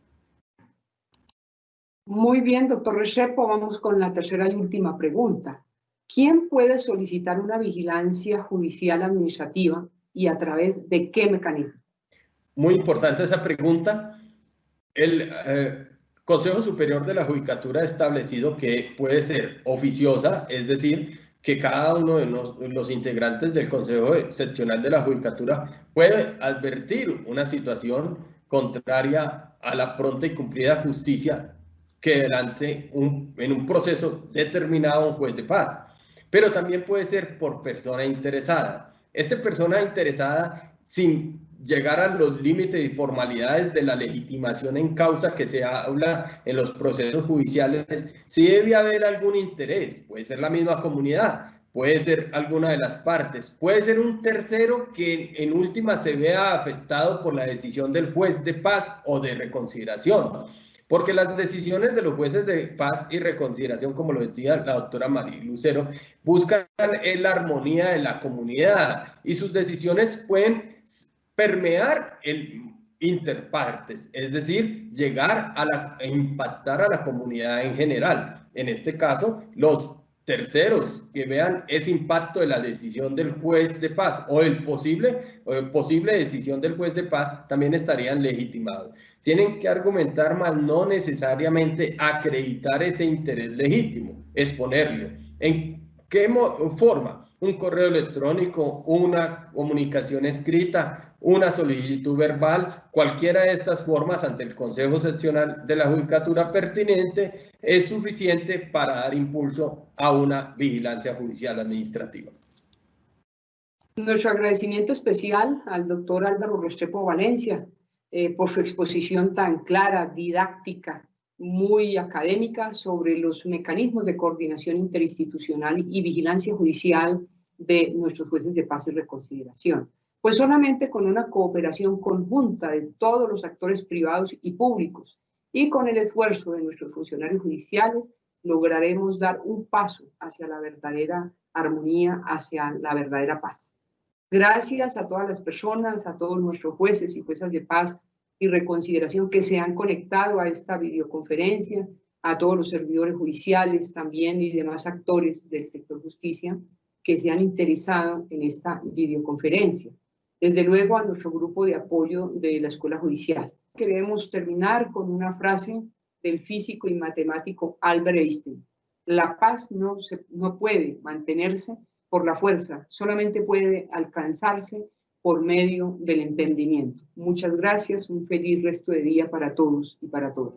Muy bien, doctor Restrepo, vamos con la tercera y última pregunta. ¿Quién puede solicitar una vigilancia judicial administrativa y a través de qué mecanismo? Muy importante esa pregunta. El Consejo Superior de la Judicatura ha establecido que puede ser oficiosa, es decir, que cada uno de los integrantes del Consejo Seccional de la Judicatura puede advertir una situación contraria a la pronta y cumplida justicia que delante en un proceso determinado un juez de paz. Pero también puede ser por persona interesada. Esta persona interesada, sin llegar a los límites y formalidades de la legitimación en causa que se habla en los procesos judiciales, sí debe haber algún interés. Puede ser la misma comunidad, puede ser alguna de las partes, puede ser un tercero que en última se vea afectado por la decisión del juez de paz o de reconsideración. Porque las decisiones de los jueces de paz y reconsideración, como lo decía la doctora María Lucero, buscan la armonía de la comunidad y sus decisiones pueden permear el interpartes, es decir, llegar a impactar a la comunidad en general. En este caso, los terceros que vean ese impacto de la decisión del juez de paz o el posible decisión del juez de paz también estarían legitimados. Tienen que argumentar, más no necesariamente acreditar ese interés legítimo, exponerlo. ¿En qué forma? Un correo electrónico, una comunicación escrita, una solicitud verbal, cualquiera de estas formas ante el Consejo Seccional de la Judicatura pertinente es suficiente para dar impulso a una vigilancia judicial administrativa. Nuestro agradecimiento especial al doctor Álvaro Restrepo Valencia por su exposición tan clara, didáctica, muy académica sobre los mecanismos de coordinación interinstitucional y vigilancia judicial de nuestros jueces de paz y reconsideración. Pues solamente con una cooperación conjunta de todos los actores privados y públicos y con el esfuerzo de nuestros funcionarios judiciales lograremos dar un paso hacia la verdadera armonía, hacia la verdadera paz. Gracias a todas las personas, a todos nuestros jueces y juezas de paz y reconsideración que se han conectado a esta videoconferencia, a todos los servidores judiciales también y demás actores del sector justicia que se han interesado en esta videoconferencia. Desde luego a nuestro grupo de apoyo de la Escuela Judicial. Queremos terminar con una frase del físico y matemático Albert Einstein. La paz no puede mantenerse por la fuerza, solamente puede alcanzarse por medio del entendimiento. Muchas gracias, un feliz resto de día para todos y para todas.